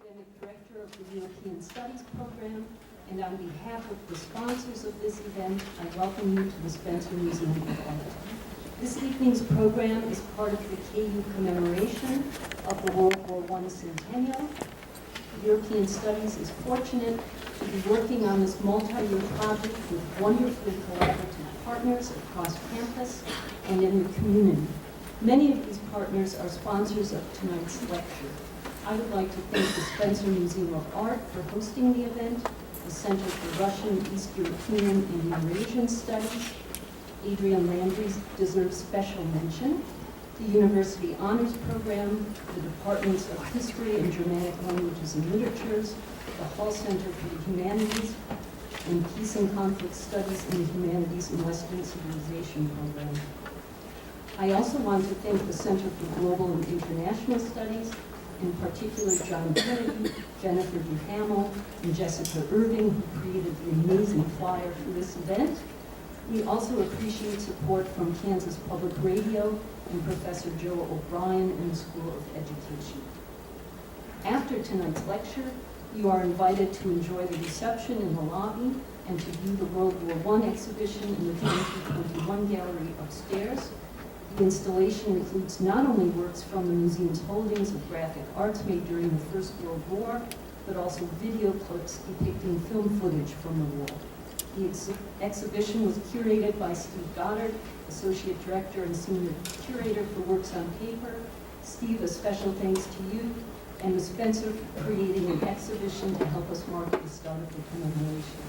Academic Director of the European Studies Program, and on behalf of the sponsors of this event, I welcome you to the Spencer Museum of Art. This evening's program is part of the KU commemoration of the World War I centennial. European Studies is fortunate to be working on this multi-year project with wonderfully collaborative partners across campus and in the community. Many of these partners are sponsors of tonight's lecture. I would like to thank the Spencer Museum of Art for hosting the event, the Center for Russian, East European, and Eurasian Studies. Adrian Landry deserves special mention. The University Honors Program, the Departments of History and Germanic Languages and Literatures, the Hall Center for the Humanities, and Peace and Conflict Studies in the Humanities and Western Civilization Program. I also want to thank the Center for Global and International Studies, in particular John Kennedy, Jennifer Duhamel, and Jessica Irving, who created the amazing flyer for this event. We also appreciate support from Kansas Public Radio and Professor Joe O'Brien in the School of Education. After tonight's lecture, you are invited to enjoy the reception in the lobby and to view the World War I exhibition in the 2021 gallery upstairs. The installation includes not only works from the museum's holdings of graphic arts made during the First World War, but also video clips depicting film footage from the war. The exhibition was curated by Steve Goddard, Associate Director and Senior Curator for Works on Paper. Steve, a special thanks to you and to Spencer for creating an exhibition to help us mark the start of the commemoration.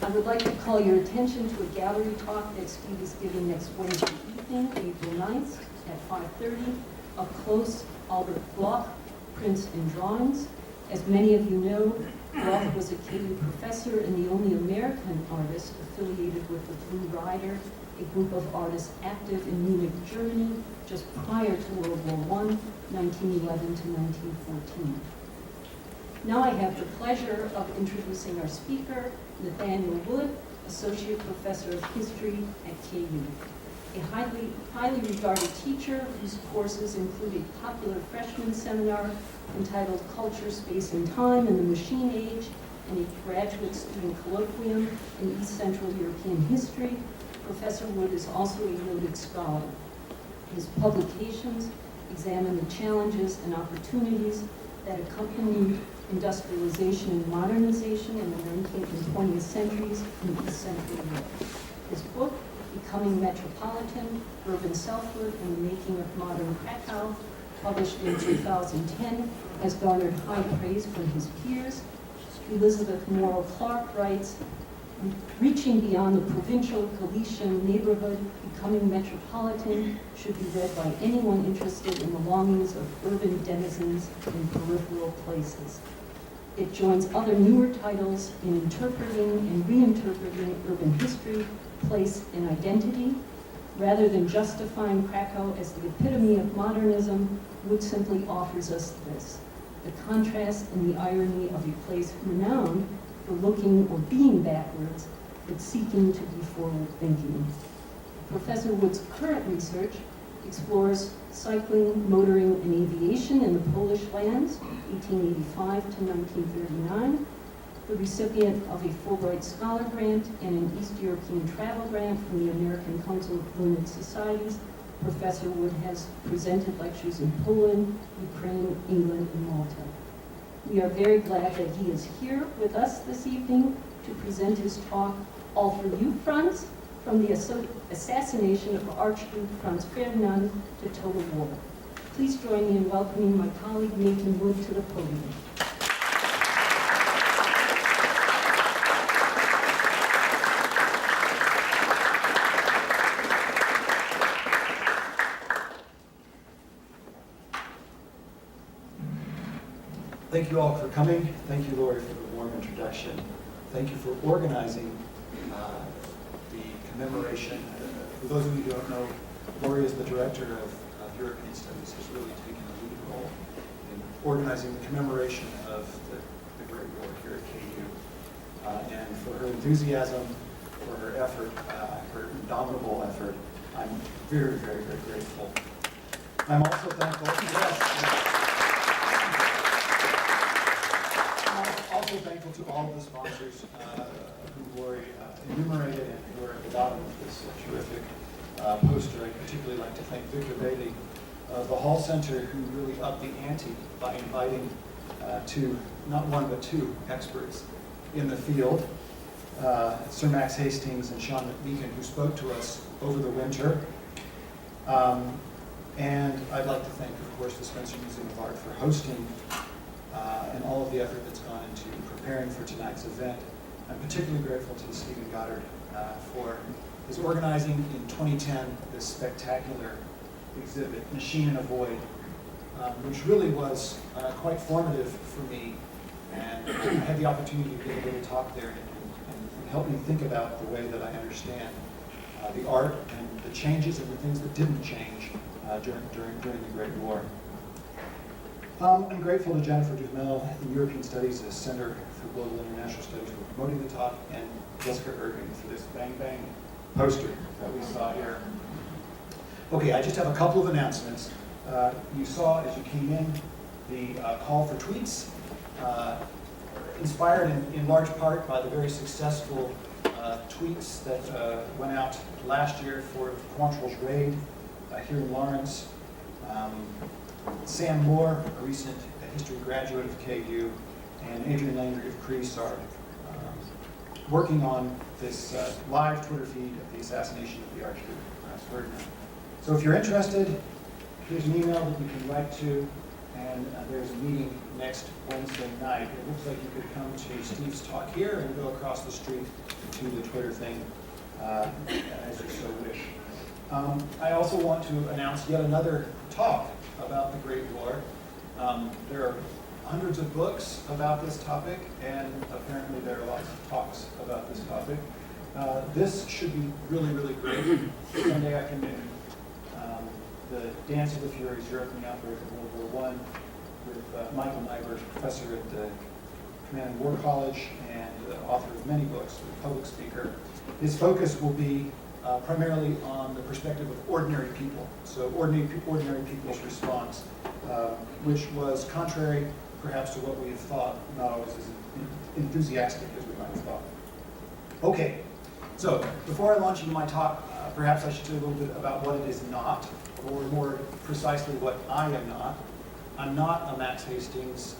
I would like to call your attention to a gallery talk that Steve is giving next Wednesday evening, April 9th at 5:30, Up Close, Albert Bloch, Prints and Drawings. As many of you know, Bloch was a KU professor and the only American artist affiliated with the Blue Rider, a group of artists active in Munich, Germany, just prior to World War I, 1911 to 1914. Now I have the pleasure of introducing our speaker, Nathaniel Wood, Associate Professor of History at KU. A highly regarded teacher whose courses include a popular freshman seminar entitled Culture, Space, and Time in the Machine Age, and a graduate student colloquium in East Central European history. Professor Wood is also a noted scholar. His publications examine the challenges and opportunities that accompanied industrialization and modernization in the 19th and 20th centuries in East Central Europe. His book, Becoming Metropolitan, Urban Selfhood and the Making of Modern Krakow, published in 2010, has garnered high praise from his peers. Elizabeth Morrow Clark writes, reaching beyond the provincial Galician neighborhood, Becoming Metropolitan should be read by anyone interested in the longings of urban denizens in peripheral places. It joins other newer titles in interpreting and reinterpreting urban history, place, and identity. Rather than justifying Krakow as the epitome of modernism, Wood simply offers us this: the contrast and the irony of a place renowned for looking or being backwards, but seeking to be forward-thinking. Professor Wood's current research explores cycling, motoring, and aviation in the Polish lands, 1885 to 1939, the recipient of a Fulbright Scholar Grant and an East European Travel Grant from the American Council of Learned Societies. Professor Wood has presented lectures in Poland, Ukraine, England, and Malta. We are very glad that he is here with us this evening to present his talk, All for You, Franz, from the Assassination of Archduke Franz Ferdinand to Total War. Please join me in welcoming my colleague Nathan Wood to the podium. Thank you all for coming. Thank you, Lori, for the warm introduction. Thank you for organizing the commemoration. For those of you who don't know, Lori is the director of European Studies, has really taken a lead role in organizing the commemoration of the Great War here at KU. And for her enthusiasm, for her effort, her indomitable effort, I'm very, very, very grateful. I'm also thankful. Yes. also thankful to all of the sponsors who Lori enumerated and who are at the bottom of this terrific poster. I'd particularly like to thank Victor Bailey of the Hall Center, who really upped the ante by inviting not one but two experts in the field, Sir Max Hastings and Sean McMeekin, who spoke to us over the winter. And I'd like to thank, of course, the Spencer Museum of Art for hosting and all of the effort that's gone into preparing for tonight's event. I'm particularly grateful to Stephen Goddard for his organizing in 2010 this spectacular exhibit, Machine in a Void, which really was quite formative for me. And I had the opportunity to give a little talk there and help me think about the way that I understand the art and the changes and the things that didn't change during the Great War. I'm grateful to Jennifer Duhamel, the European Studies Center for Global International Studies, for promoting the talk, and Jessica Irving for this Bang Bang poster that we saw here. Okay, I just have a couple of announcements. You saw as you came in the call for tweets, inspired in large part by the very successful tweets that went out last year for Quantrill's raid here in Lawrence. Sam Moore, a recent history graduate of KU, and Adrian Landry of Crease are working on this live Twitter feed of the assassination of the Archduke Franz Ferdinand. So if you're interested, here's an email that you can write to, and there's a meeting next Wednesday night. It looks like you could come to Steve's talk here and go across the street to the Twitter thing as you so wish. I also want to announce yet another talk about the Great War. There are hundreds of books about this topic, and apparently there are lots of talks about this topic. This should be really, really great. Sunday afternoon, the Dance of the Furies, Europe and the Outbreak of World War I, with Michael Nyberg, professor at the Command and War College and author of many books, a public speaker. His focus will be primarily on the perspective of ordinary people. So ordinary people's response, which was contrary perhaps to what we have thought, not always as enthusiastic as we might have thought. Okay, so before I launch into my talk, perhaps I should say a little bit about what it is not, or more precisely what I am not. I'm not a Max Hastings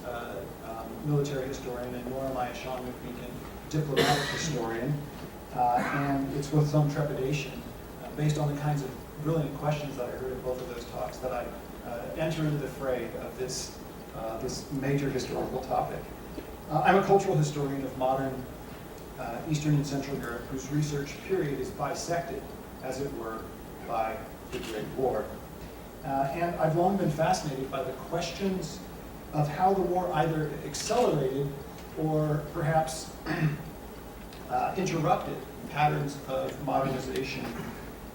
military historian, and nor am I a Sean McMeekin diplomatic historian. And it's with some trepidation, based on the kinds of brilliant questions that I heard at both of those talks, that I enter into the fray of this major historical topic. I'm a cultural historian of modern Eastern and Central Europe, whose research period is bisected, as it were, by the Great War. And I've long been fascinated by the questions of how the war either accelerated or perhaps interrupted patterns of modernization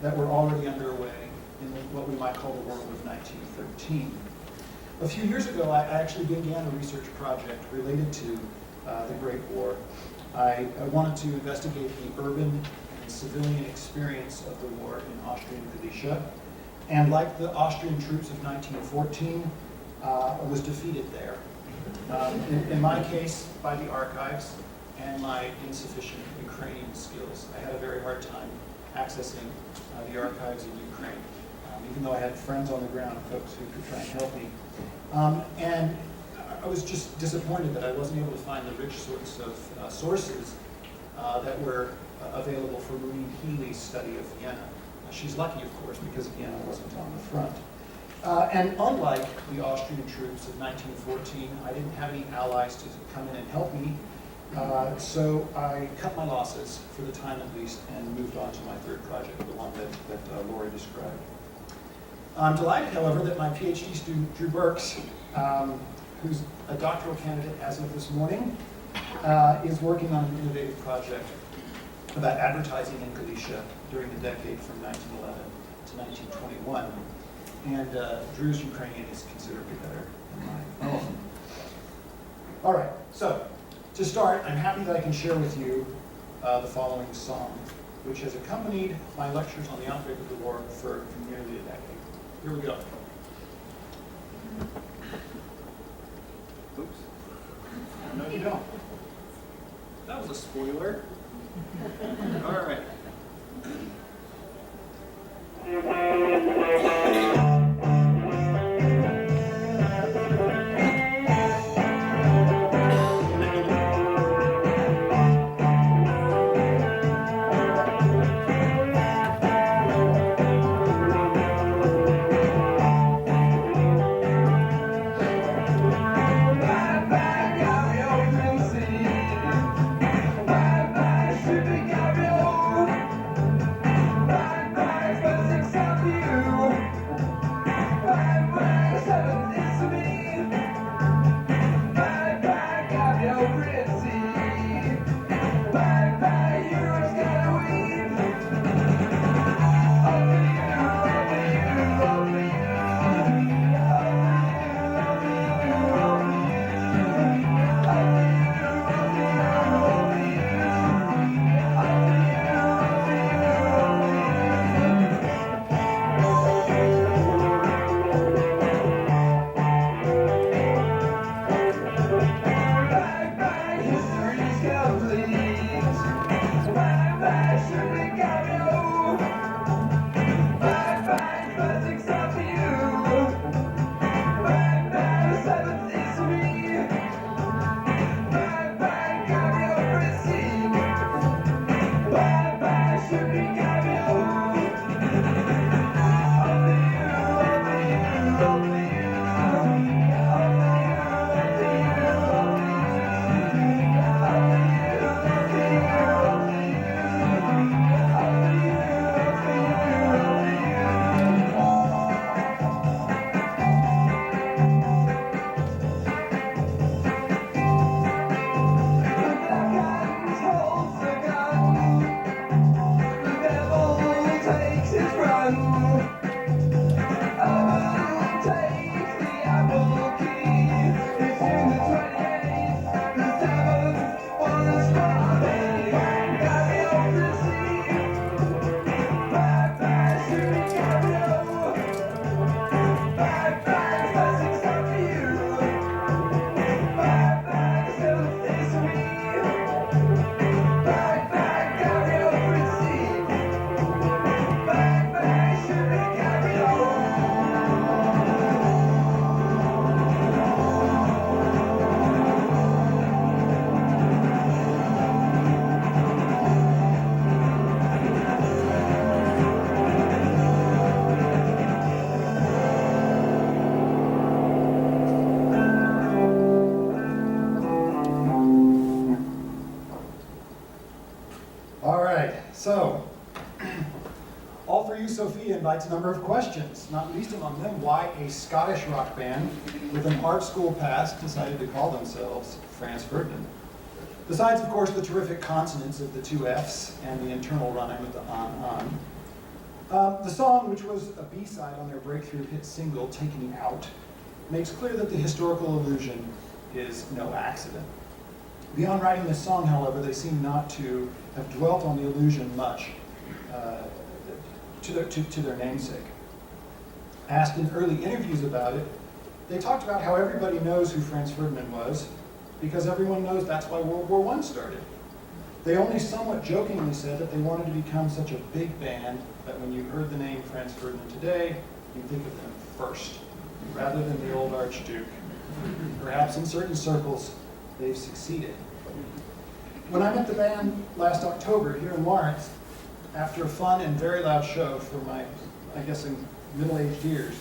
that were already underway in what we might call the world of 1913. A few years ago, I actually began a research project related to the Great War. I wanted to investigate the urban and civilian experience of the war in Austrian Galicia. And like the Austrian troops of 1914, was defeated there. In my case, by the archives and my insufficient Ukrainian skills. I had a very hard time accessing the archives in Ukraine, even though I had friends on the ground, folks who could try and help me. And I was just disappointed that I wasn't able to find the rich sorts of sources that were available for Maureen Healy's study of Vienna. She's lucky, of course, because Vienna wasn't on the front. And unlike the Austrian troops of 1914, I didn't have any allies to come in and help me. So I cut my losses, for the time at least, and moved on to my third project, the one that Lori described. I'm delighted, however, that my PhD student, Drew Burks, who's a doctoral candidate as of this morning, is working on an innovative project about advertising in Galicia during the decade from 1911 to 1921. And Drew's Ukrainian is considerably better than mine. All right, so to start, I'm happy that I can share with you the following song, which has accompanied my lectures on the outbreak of the war for nearly a decade. Here we go. Oops. No, you don't. invites a number of questions, not least among them why a Scottish rock band with an art school past decided to call themselves Franz Ferdinand. Besides, of course, the terrific consonants of the two Fs and the internal rhyme of the on. The song, which was a B-side on their breakthrough hit single, Take Me Out, makes clear that the historical allusion is no accident. Beyond writing this song, however, they seem not to have dwelt on the allusion much to their namesake. Asked in early interviews about it, they talked about how everybody knows who Franz Ferdinand was, because everyone knows that's why World War I started. They only somewhat jokingly said that they wanted to become such a big band that when you heard the name Franz Ferdinand today, you'd think of them first, rather than the old Archduke. Perhaps in certain circles, they've succeeded. When I met the band last October here in Lawrence, after a fun and very loud show for my, I guess, in middle-aged years,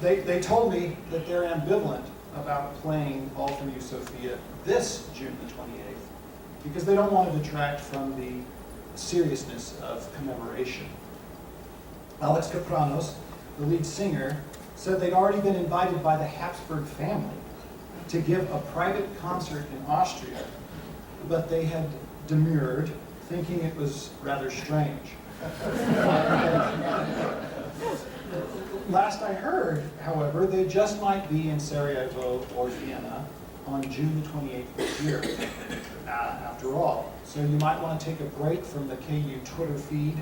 they told me that they're ambivalent about playing All For You, Sophia this June the 28th, because they don't want to detract from the seriousness of commemoration. Alex Kapranos, the lead singer, said they'd already been invited by the Habsburg family to give a private concert in Austria, but they had demurred, thinking it was rather strange. Last I heard, however, they just might be in Sarajevo or Vienna on June the 28th this year, after all. So you might want to take a break from the KU Twitter feed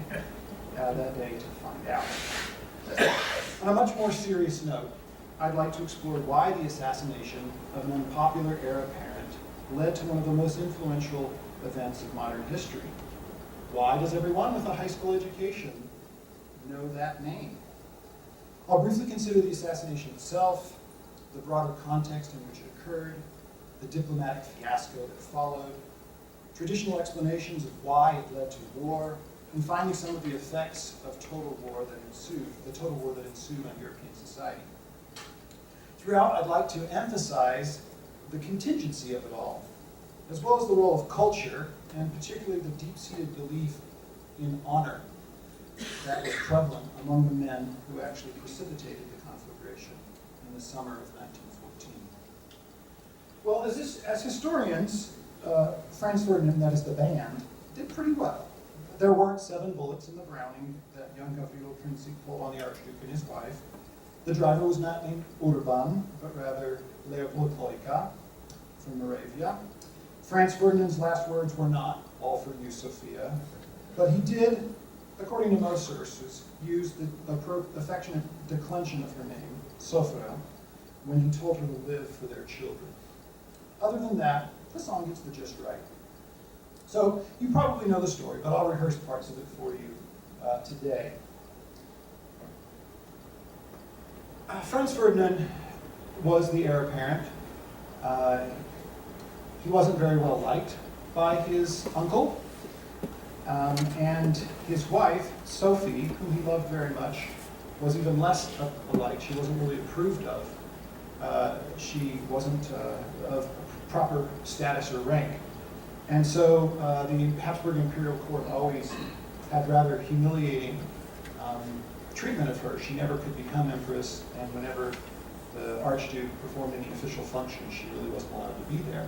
that day to find out. On a much more serious note, I'd like to explore why the assassination of an unpopular heir apparent led to one of the most influential events of modern history. Why does everyone with a high school education know that name? I'll briefly consider the assassination itself, the broader context in which it occurred, the diplomatic fiasco that followed, traditional explanations of why it led to war, and finally some of the effects of the total war that ensued on European society. Throughout, I'd like to emphasize the contingency of it all, as well as the role of culture, and particularly the deep-seated belief in honor that was prevalent among the men who actually precipitated the conflagration in the summer of 1914. Well, as historians, Franz Ferdinand, that is the band, did pretty well. There weren't 7 bullets in the Browning that young Gavrilo Princip pulled on the Archduke and his wife. The driver was not named Urban, but rather Leopold Loika from Moravia. Franz Ferdinand's last words were not, "All for you, Sophia," but he did, according to most sources, use the affectionate declension of her name, Sofra, when he told her to live for their children. Other than that, the song gets the gist right. So you probably know the story, but I'll rehearse parts of it for you today. Franz Ferdinand was the heir apparent. He wasn't very well liked by his uncle, and his wife, Sophie, whom he loved very much, was even less liked. She wasn't really approved of. She wasn't of proper status or rank. And so the Habsburg Imperial Court always had rather humiliating treatment of her. She never could become empress, and whenever the Archduke performed any official function, she really wasn't allowed to be there.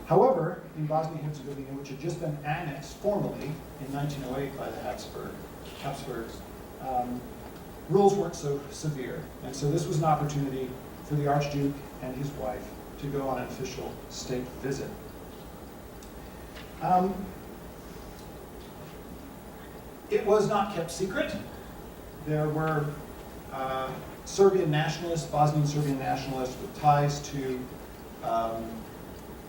However, in Bosnia-Herzegovina, which had just been annexed formally in 1908 by the Habsburgs, rules weren't so severe. And so this was an opportunity for the Archduke and his wife to go on an official state visit. It was not kept secret. There were Serbian nationalists, Bosnian Serbian nationalists with ties to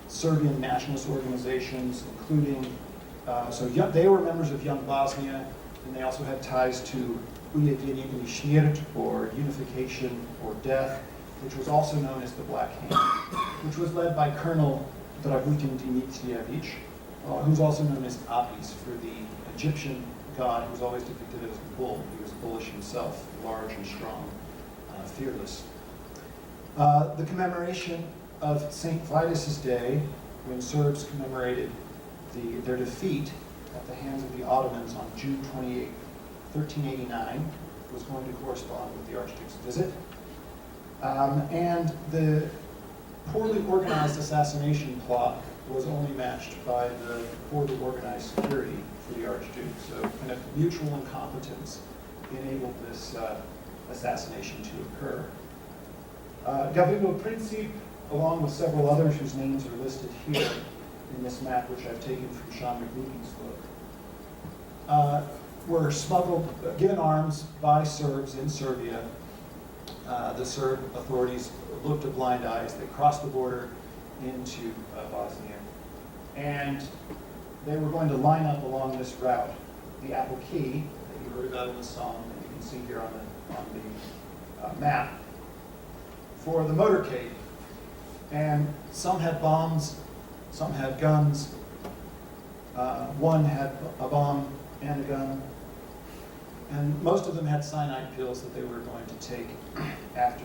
Serbian nationalist organizations, including, they were members of Young Bosnia, and they also had ties to Ujedinjeni Smrt, or Unification or Death, which was also known as the Black Hand, which was led by Colonel Dragutin Dimitrijević, who's also known as Apis for the Egyptian god who was always depicted as a bull. He was bullish himself, large and strong, fearless. The commemoration of St. Vitus's Day, when Serbs commemorated their defeat at the hands of the Ottomans on June 28, 1389, was going to correspond with the Archduke's visit. And the poorly organized assassination plot was only matched by the poorly organized security for the Archduke. So kind of mutual incompetence enabled this assassination to occur. Gavrilo Princip, along with several others whose names are listed here in this map, which I've taken from Sean McLuhan's book, were smuggled, given arms by Serbs in Serbia. The Serb authorities looked a blind eye as they crossed the border into Bosnia. And they were going to line up along this route, the Apple Key that you heard about in the song, that you can see here on the map, for the motorcade. And some had bombs, some had guns. One had a bomb and a gun. And most of them had cyanide pills that they were going to take after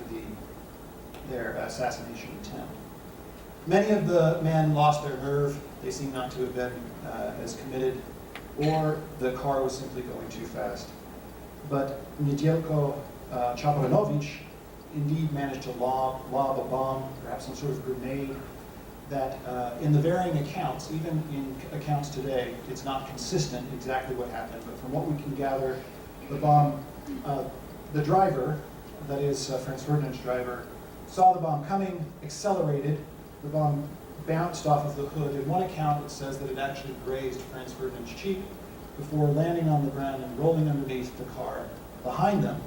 their assassination attempt. Many of the men lost their nerve. They seem not to have been as committed, or the car was simply going too fast. But Niedzielko Chabranovic indeed managed to lob a bomb, perhaps some sort of grenade, that in the varying accounts, even in accounts today, it's not consistent exactly what happened, but from what we can gather, the bomb, the driver, that is Franz Ferdinand's driver, saw the bomb coming, accelerated, the bomb bounced off of the hood. In one account, it says that it actually grazed Franz Ferdinand's cheek before landing on the ground and rolling underneath the car behind them,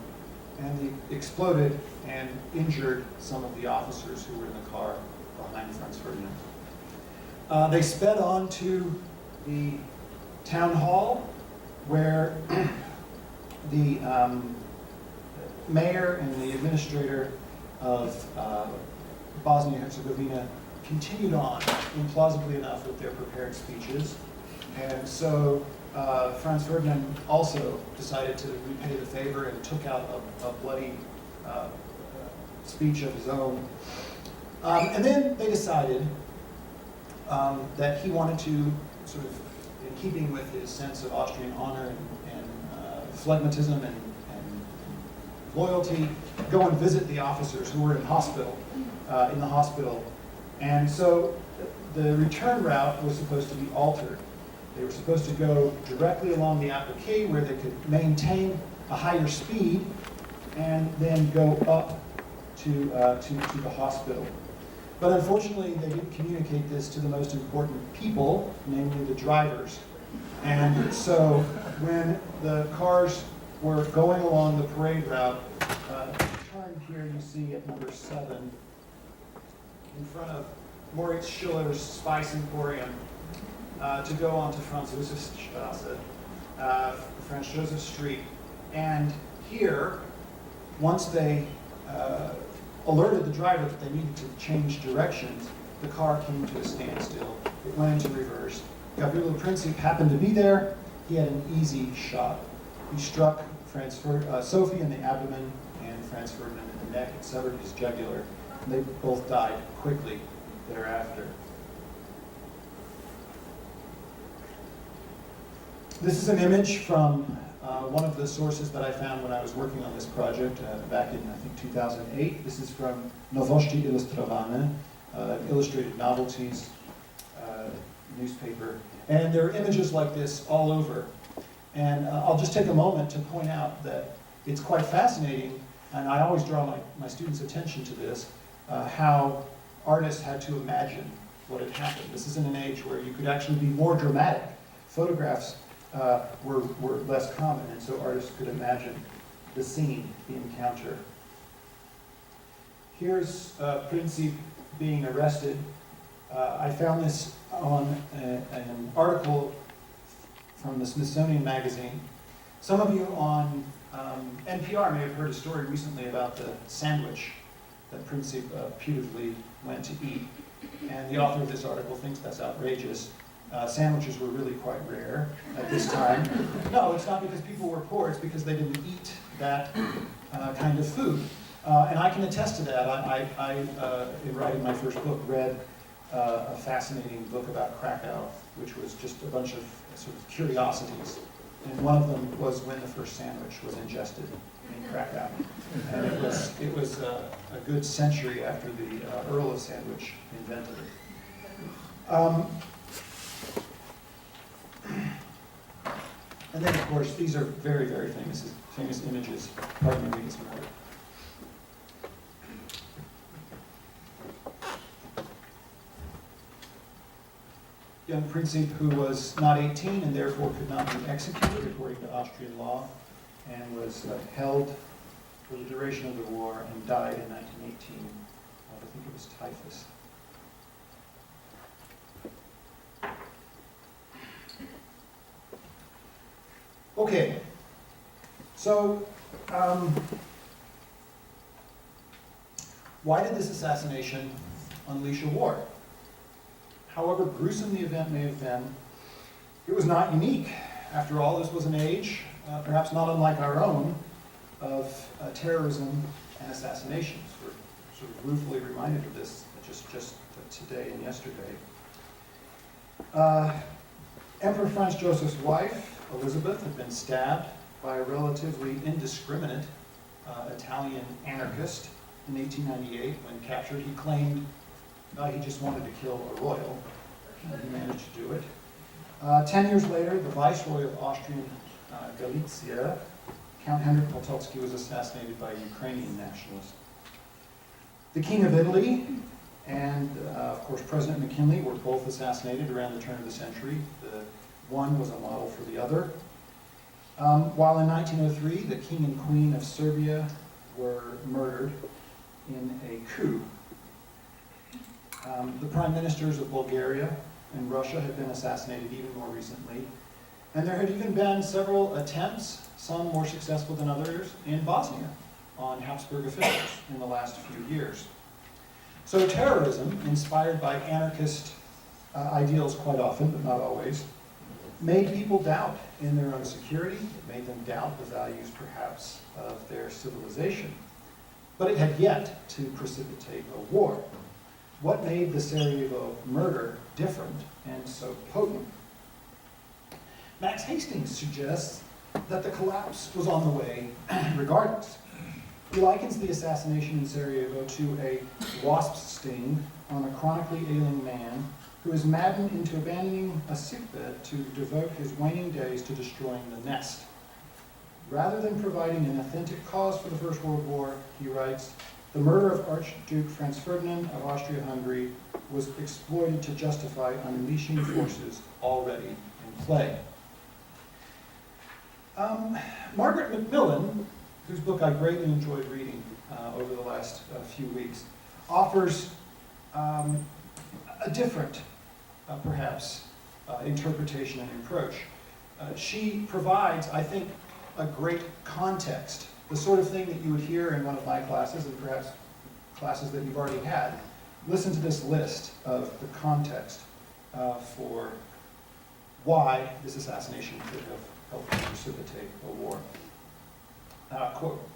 and it exploded and injured some of the officers who were in the car behind Franz Ferdinand. They sped on to the town hall, where the mayor and the administrator of Bosnia-Herzegovina continued on, implausibly enough, with their prepared speeches. And so Franz Ferdinand also decided to repay the favor and took out a bloody speech of his own. And then they decided that he wanted to, sort of in keeping with his sense of Austrian honor and phlegmatism and loyalty, go and visit the officers who were in the hospital. And so the return route was supposed to be altered. They were supposed to go directly along the Apple Key, where they could maintain a higher speed and then go up to the hospital. But unfortunately, they didn't communicate this to the most important people, namely the drivers. And so when the cars were going along the parade route, turn here you see at number 7, in front of Moritz Schiller's Spice Emporium, to go on to Franz Josef Straße, Franz Joseph Street. And here, once they alerted the driver that they needed to change directions, the car came to a standstill. It went into reverse. Gavrilo Princip happened to be there. He had an easy shot. He struck Sophie in the abdomen and Franz Ferdinand in the neck and severed his jugular. And they both died quickly thereafter. This is an image from one of the sources that I found when I was working on this project back in, I think, 2008. This is from Novosti Ilustrowane, Illustrated Novelties newspaper. And there are images like this all over. And I'll just take a moment to point out that it's quite fascinating, and I always draw my students' attention to this, how artists had to imagine what had happened. This is in an age where you could actually be more dramatic. Photographs were less common, and so artists could imagine the scene, the encounter. Here's Princip being arrested. I found this on an article from the Smithsonian Magazine. Some of you on NPR may have heard a story recently about the sandwich that Princip putatively went to eat. And the author of this article thinks that's outrageous. Sandwiches were really quite rare at this time. No, it's not because people were poor, it's because they didn't eat that kind of food. And I can attest to that. I in writing my first book, read a fascinating book about Krakow, which was just a bunch of sort of curiosities and one of them was when the first sandwich was ingested in Krakow. And it was a good century after the Earl of Sandwich invented it. And then, of course, these are very, very famous images. Pardon me, it's more. Young Principe who was not 18 and therefore could not be executed according to Austrian law, and was held for the duration of the war and died in 1918 of, I think it was typhus. Okay, so why did this assassination unleash a war? However gruesome the event may have been, it was not unique. After all, this was an age, perhaps not unlike our own, of terrorism and assassinations. We're sort of ruefully reminded of this just today and yesterday. Emperor Franz Joseph's wife, Elizabeth, had been stabbed by a relatively indiscriminate Italian anarchist in 1898. When captured, he claimed he just wanted to kill a royal. He managed to do it. 10 years later, the Viceroy of Austrian Galicia, Count Henryk Potocki, was assassinated by a Ukrainian nationalist. The King of Italy and, of course, President McKinley were both assassinated around the turn of the century. The one was a model for the other. While in 1903, the King and Queen of Serbia were murdered in a coup. The prime ministers of Bulgaria and Russia had been assassinated even more recently. And there had even been several attempts, some more successful than others, in Bosnia on Habsburg officials in the last few years. So terrorism, inspired by anarchist ideals quite often, but not always, made people doubt in their own security. It made them doubt the values, perhaps, of their civilization. But it had yet to precipitate a war. What made the Sarajevo murder different and so potent? Max Hastings suggests that the collapse was on the way regardless. He likens the assassination in Sarajevo to a wasp's sting on a chronically ailing man who is maddened into abandoning a sickbed to devote his waning days to destroying the nest. Rather than providing an authentic cause for the First World War, he writes, the murder of Archduke Franz Ferdinand of Austria-Hungary was exploited to justify unleashing forces already in play. Margaret Macmillan, whose book I greatly enjoyed reading over the last few weeks, offers a different, perhaps, interpretation and approach. She provides, I think, a great context, the sort of thing that you would hear in one of my classes, and perhaps classes that you've already had. Listen to this list of the context for why this assassination could have helped to precipitate a war. Quote,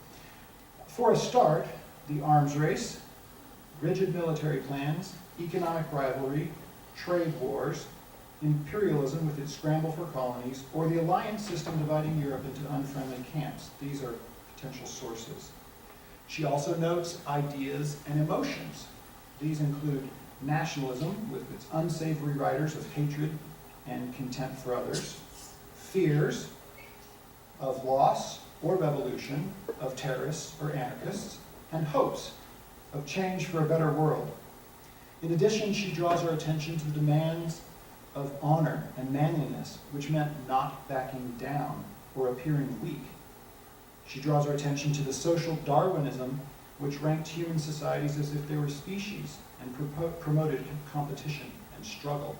for a start, the arms race, rigid military plans, economic rivalry, trade wars, imperialism with its scramble for colonies, or the alliance system dividing Europe into unfriendly camps. These are potential sources. She also notes ideas and emotions. These include nationalism with its unsavory writers of hatred and contempt for others, fears of loss or revolution of terrorists or anarchists, and hopes of change for a better world. In addition, she draws our attention to the demands of honor and manliness, which meant not backing down or appearing weak. She draws our attention to the social Darwinism, which ranked human societies as if they were species and promoted competition and struggle.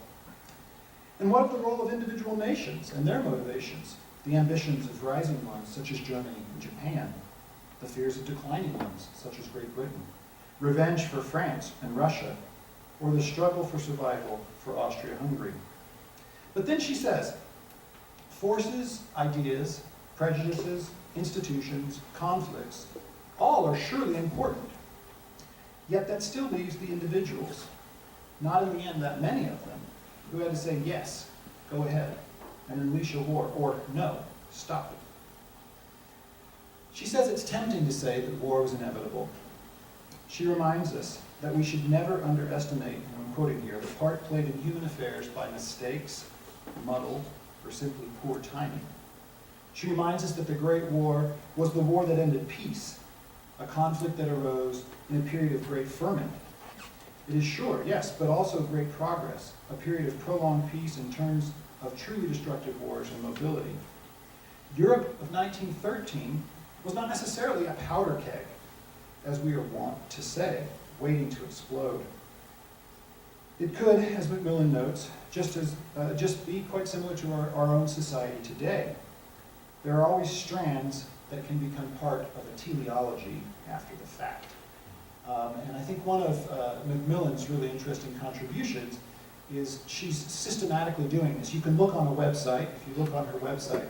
And what of the role of individual nations and their motivations? The ambitions of rising ones, such as Germany and Japan, the fears of declining ones, such as Great Britain, revenge for France and Russia, or the struggle for survival for Austria-Hungary. But then she says, forces, ideas, prejudices, institutions, conflicts, all are surely important. Yet that still leaves the individuals, not in the end that many of them, who had to say, yes, go ahead, and unleash a war, or no, stop. She says it's tempting to say that war was inevitable. She reminds us that we should never underestimate, and I'm quoting here, the part played in human affairs by mistakes, muddle, or simply poor timing. She reminds us that the Great War was the war that ended peace, a conflict that arose in a period of great ferment. It is short, yes, but also great progress, a period of prolonged peace in terms of truly destructive wars and mobility. Europe of 1913 was not necessarily a powder keg, as we are wont to say, waiting to explode. It could, as Macmillan notes, just be quite similar to our own society today. There are always strands that can become part of a teleology after the fact. And I think one of Macmillan's really interesting contributions is she's systematically doing this. You can look on a website, if you look on her website,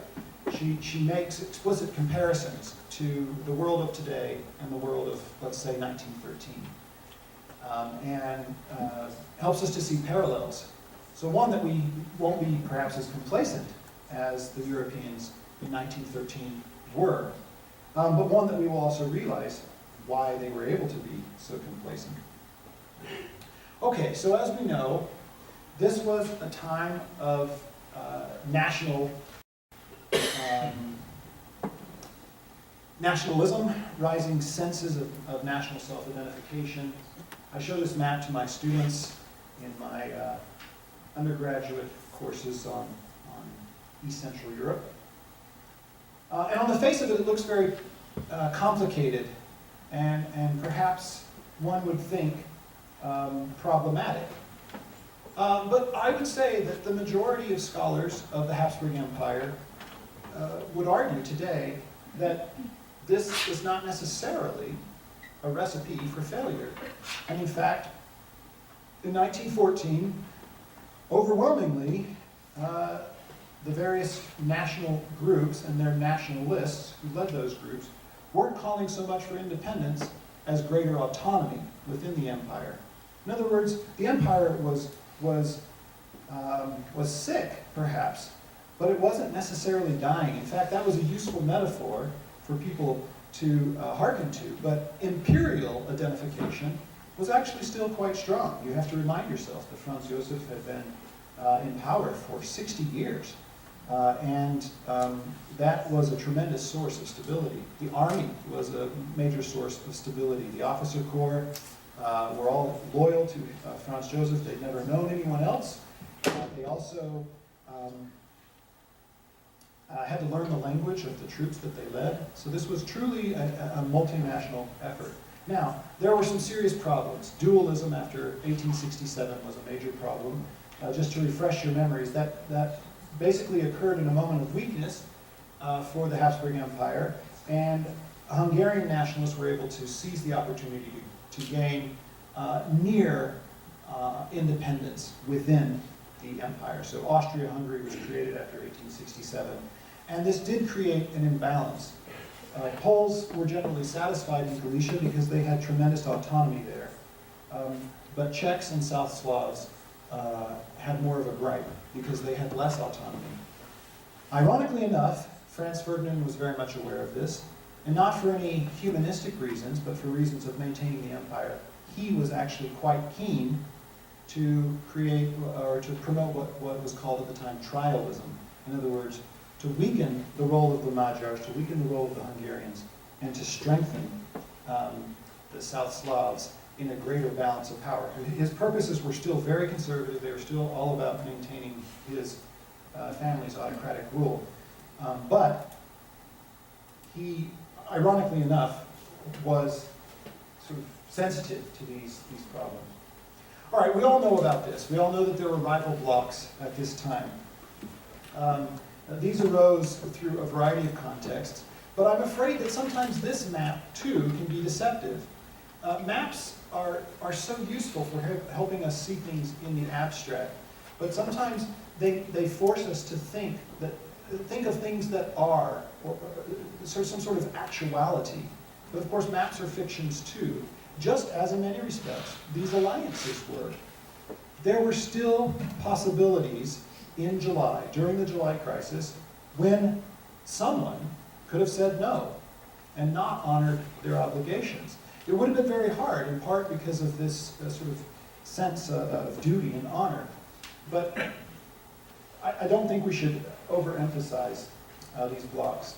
she makes explicit comparisons to the world of today and the world of, let's say, 1913. And helps us to see parallels. So one that we won't be perhaps as complacent as the Europeans in 1913 were, but one that we will also realize why they were able to be so complacent. Okay, so as we know, this was a time of nationalism, rising senses of national self-identification. I show this map to my students in my undergraduate courses on East Central Europe. And on the face of it, it looks very complicated and perhaps one would think problematic. But I would say that the majority of scholars of the Habsburg Empire would argue today that this is not necessarily a recipe for failure. And in fact, in 1914, overwhelmingly, the various national groups and their nationalists who led those groups weren't calling so much for independence as greater autonomy within the empire. In other words, the empire was sick, perhaps, but it wasn't necessarily dying. In fact, that was a useful metaphor for people to hearken to. But imperial identification was actually still quite strong. You have to remind yourself that Franz Joseph had been in power for 60 years. And that was a tremendous source of stability. The army was a major source of stability. The officer corps were all loyal to Franz Joseph. They'd never known anyone else. They also had to learn the language of the troops that they led. So this was truly a multinational effort. Now, there were some serious problems. Dualism after 1867 was a major problem. Just to refresh your memories, that basically occurred in a moment of weakness for the Habsburg Empire, and Hungarian nationalists were able to seize the opportunity to gain near independence within the empire. So Austria-Hungary was created after 1867, and this did create an imbalance. Poles were generally satisfied in Galicia because they had tremendous autonomy there, but Czechs and South Slavs had more of a gripe because they had less autonomy. Ironically enough, Franz Ferdinand was very much aware of this, and not for any humanistic reasons, but for reasons of maintaining the empire. He was actually quite keen to create or to promote what was called at the time trialism. In other words, to weaken the role of the Magyars, to weaken the role of the Hungarians, and to strengthen the South Slavs in a greater balance of power. His purposes were still very conservative. They were still all about maintaining his family's autocratic rule. But he, ironically enough, was sort of sensitive to these problems. All right, we all know about this. We all know that there were rival blocs at this time. These arose through a variety of contexts, but I'm afraid that sometimes this map, too, can be deceptive. Maps are so useful for helping us see things in the abstract, but sometimes they force us to think of things that are, or some sort of actuality. But of course, maps are fictions too, just as in many respects these alliances were. There were still possibilities in July, during the July crisis, when someone could have said no and not honored their obligations. It would have been very hard, in part because of this sort of sense of duty and honor. But I don't think we should overemphasize these blocks.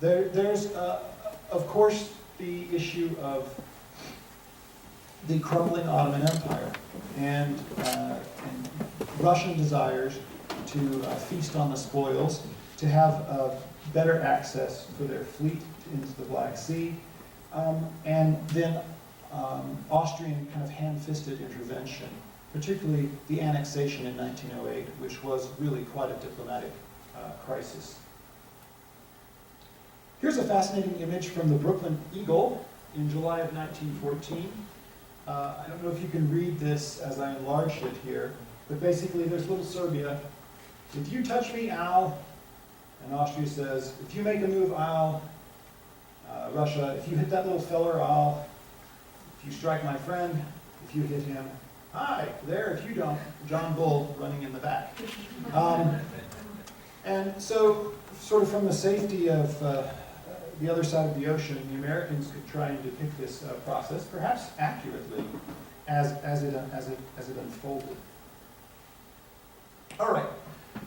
There's, of course, the issue of the crumbling Ottoman Empire and Russian desires to feast on the spoils, to have better access for their fleet into the Black Sea, and then Austrian kind of ham-fisted intervention, particularly the annexation in 1908, which was really quite a diplomatic crisis. Here's a fascinating image from the Brooklyn Eagle in July of 1914. I don't know if you can read this as I enlarged it here, but basically there's little Serbia. If you touch me, I'll, and Austria says, if you make a move, I'll, Russia, if you hit that little feller, I'll, if you strike my friend, if you hit him, hi, there, if you don't, John Bull running in the back. And so, sort of from the safety of the other side of the ocean, the Americans could try and depict this process, perhaps accurately, as it unfolded. All right,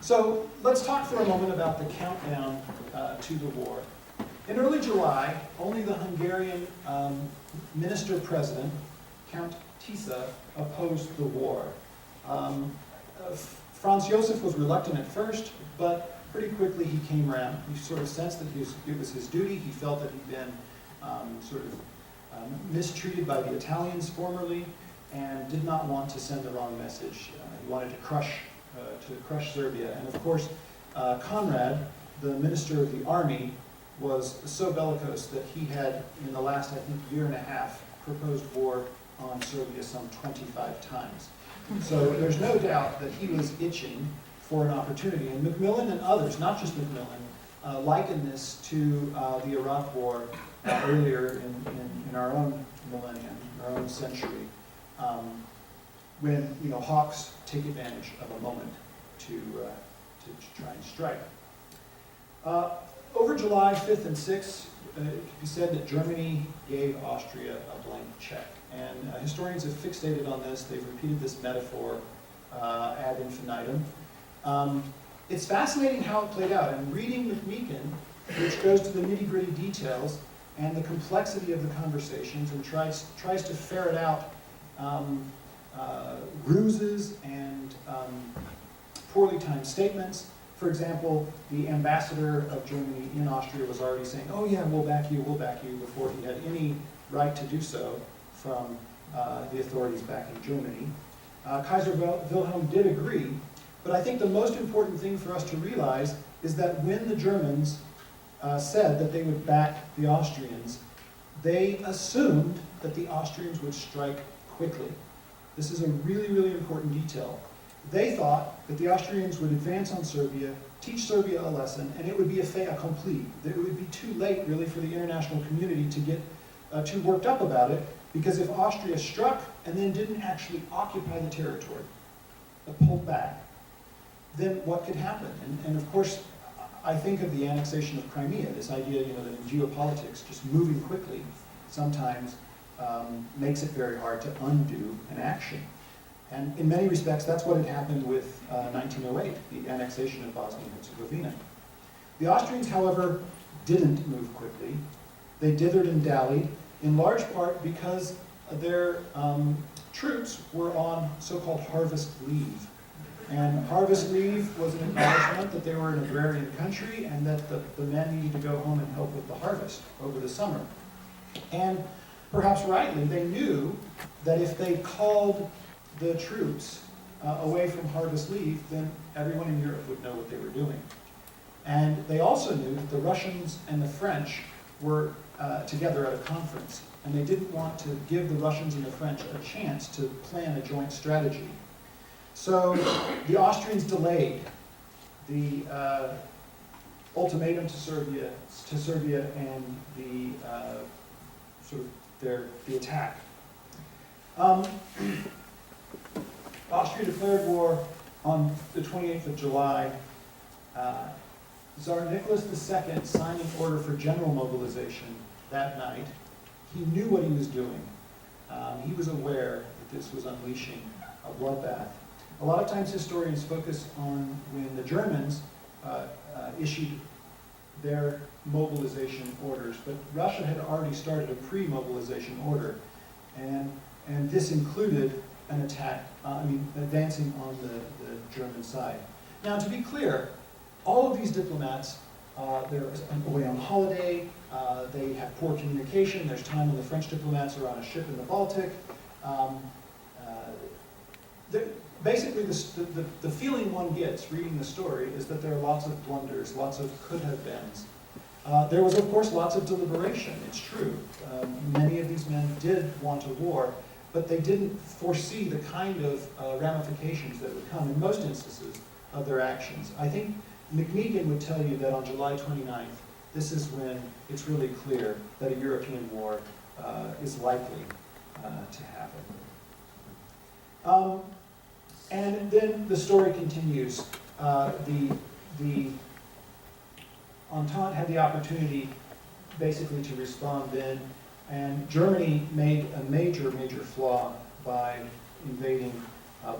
so let's talk for a moment about the countdown to the war. In early July, only the Hungarian minister-president, Count Tisza, opposed the war. Franz Josef was reluctant at first, but pretty quickly he came around. He sort of sensed that it was his duty. He felt that he'd been mistreated by the Italians formerly, and did not want to send the wrong message. He wanted to crush Serbia. And of course, Conrad, the minister of the army, was so bellicose that he had, in the last, I think, year and a half, proposed war on Serbia some 25 times. So there's no doubt that he was itching for an opportunity. And Macmillan and others, not just Macmillan, likened this to the Iraq War earlier in our own millennium, our own century, when hawks take advantage of a moment to try and strike. Over July 5th and 6th, it can be said that Germany gave Austria a blank check. And historians have fixated on this. They've repeated this metaphor ad infinitum. It's fascinating how it played out. And reading McMeekin, which goes to the nitty-gritty details and the complexity of the conversations and tries to ferret out ruses and poorly timed statements. For example, the ambassador of Germany in Austria was already saying, oh yeah, we'll back you, before he had any right to do so from the authorities back in Germany. Kaiser Wilhelm did agree, but I think the most important thing for us to realize is that when the Germans said that they would back the Austrians, they assumed that the Austrians would strike quickly. This is a really, really important detail. They thought that the Austrians would advance on Serbia, teach Serbia a lesson, and it would be a fait accompli. That it would be too late, really, for the international community to get too worked up about it, because if Austria struck and then didn't actually occupy the territory, but pulled back, then what could happen? And of course, I think of the annexation of Crimea, this idea, that in geopolitics, just moving quickly sometimes makes it very hard to undo an action. And in many respects, that's what had happened with 1908, the annexation of Bosnia and Herzegovina. The Austrians, however, didn't move quickly. They dithered and dallied, in large part because their troops were on so-called harvest leave. And harvest leave was an acknowledgement that they were an agrarian country and that the men needed to go home and help with the harvest over the summer. And perhaps rightly, they knew that if they called the troops away from harvest leave, then everyone in Europe would know what they were doing. And they also knew that the Russians and the French were together at a conference, and they didn't want to give the Russians and the French a chance to plan a joint strategy. So the Austrians delayed the ultimatum to Serbia and the the attack. Austria declared war on the 28th of July. Tsar Nicholas II signed an order for general mobilization that night. He knew what he was doing. He was aware that this was unleashing a bloodbath. A lot of times historians focus on when the Germans issued their mobilization orders, but Russia had already started a pre-mobilization order, and this included an attack, advancing on the German side. Now, to be clear, all of these diplomats, they're away on holiday, they have poor communication, there's time when the French diplomats are on a ship in the Baltic. Basically, the feeling one gets reading the story is that there are lots of blunders, lots of could-have-beens. There was, of course, lots of deliberation, it's true. Many of these men did want a war, but they didn't foresee the kind of ramifications that would come in most instances of their actions. I think McMeekin would tell you that on July 29th, this is when it's really clear that a European war is likely to happen. And then the story continues. The Entente had the opportunity basically to respond then, and Germany made a major flaw by invading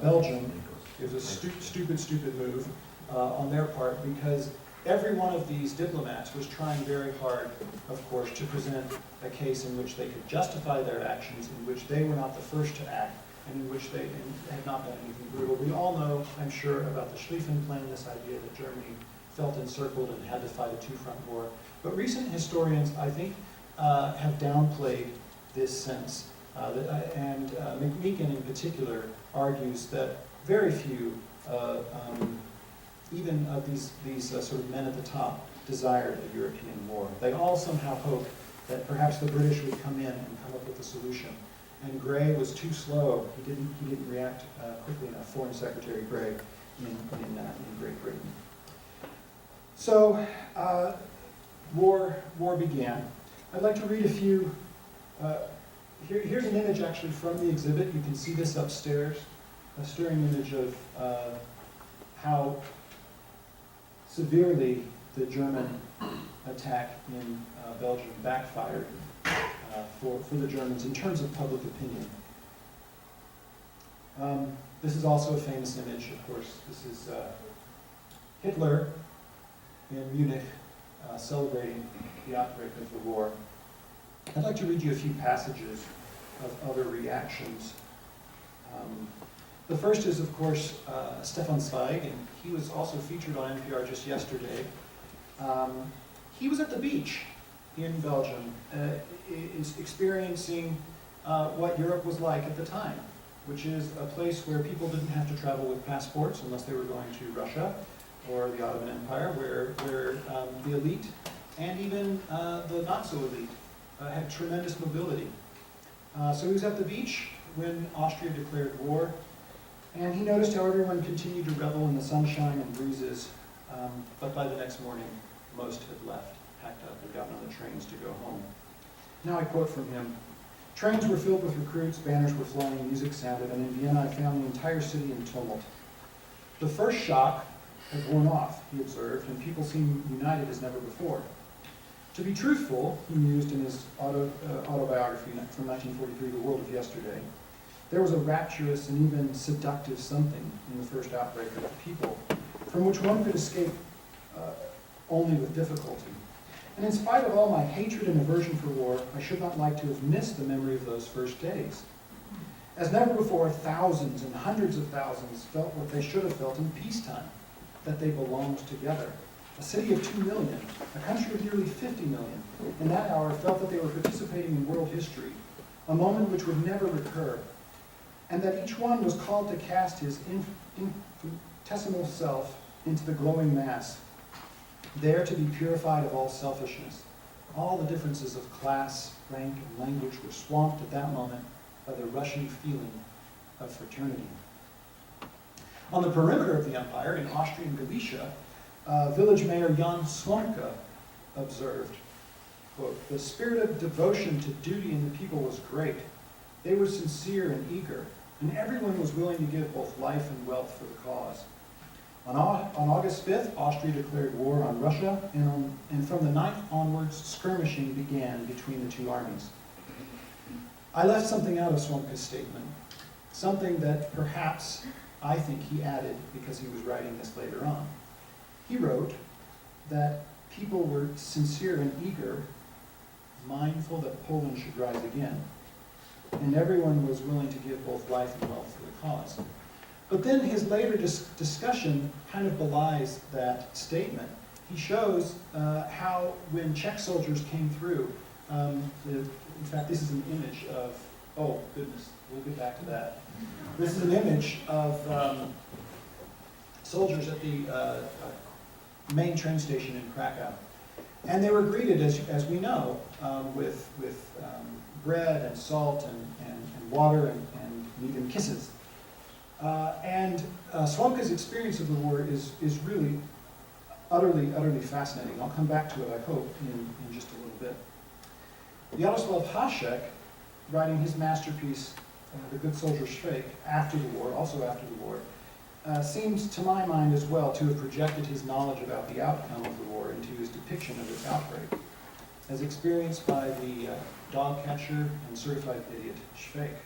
Belgium. It was a stupid move on their part, because every one of these diplomats was trying very hard, of course, to present a case in which they could justify their actions, in which they were not the first to act, and in which they had not done anything brutal. We all know, I'm sure, about the Schlieffen Plan, this idea that Germany felt encircled and had to fight a two-front war. But recent historians, I think, have downplayed this sense. And McMeekin, in particular, argues that very few, even of these sort of men at the top, desired a European war. They all somehow hoped that perhaps the British would come in and come up with a solution. And Grey was too slow. He didn't react quickly enough. Foreign Secretary Grey in Great Britain. So war began. I'd like to read a few. Here's an image actually from the exhibit. You can see this upstairs. A stirring image of how severely the German attack in Belgium backfired for the Germans in terms of public opinion. This is also a famous image, of course. This is Hitler in Munich celebrating the outbreak of the war. I'd like to read you a few passages of other reactions. The first is, of course, Stefan Zweig, and he was also featured on NPR just yesterday. He was at the beach in Belgium, is experiencing what Europe was like at the time, which is a place where people didn't have to travel with passports unless they were going to Russia or the Ottoman Empire, where the elite and even the not-so-elite had tremendous mobility. So he was at the beach when Austria declared war, and he noticed how everyone continued to revel in the sunshine and breezes, but by the next morning, most had left, packed up, and gotten on the trains to go home. Now I quote from him: "Trains were filled with recruits, banners were flying, music sounded, and in Vienna I found the entire city in tumult. The first shock had worn off," he observed, "and people seemed united as never before. To be truthful," he mused in his autobiography from 1943, The World of Yesterday, "there was a rapturous and even seductive something in the first outbreak of the people, from which one could escape only with difficulty. And in spite of all my hatred and aversion for war, I should not like to have missed the memory of those first days. As never before, thousands and hundreds of thousands felt what they should have felt in peacetime, that they belonged together. A city of 2 million, a country of nearly 50 million, in that hour felt that they were participating in world history, a moment which would never recur, and that each one was called to cast his infinitesimal self into the glowing mass, there to be purified of all selfishness. All the differences of class, rank, and language were swamped at that moment by the rushing feeling of fraternity." On the perimeter of the empire, in Austrian Galicia, village mayor Jan Slomka observed, quote, "The spirit of devotion to duty in the people was great. They were sincere and eager, and everyone was willing to give both life and wealth for the cause. On August 5th, Austria declared war on Russia, and from the 9th onwards, skirmishing began between the two armies. I left something out of Swamka's statement, something that perhaps I think he added because he was writing this later on. He wrote that people were sincere and eager, mindful that Poland should rise again, and everyone was willing to give both life and wealth for the cause. But then his later discussion kind of belies that statement. He shows how when Czech soldiers came through, in fact, this is an image of, oh goodness, we'll get back to that. This is an image of soldiers at the main train station in Krakow. And they were greeted, as we know, with bread and salt and water and even kisses. Swamka's experience of the war is really utterly fascinating. I'll come back to it, I hope, in just a little bit. Yaroslav Hašek, writing his masterpiece, The Good Soldier's Fake, after the war, also after the war, seems, to my mind as well, to have projected his knowledge about the outcome of the war into his depiction of its outbreak, as experienced by the dog catcher and certified idiot Schweik,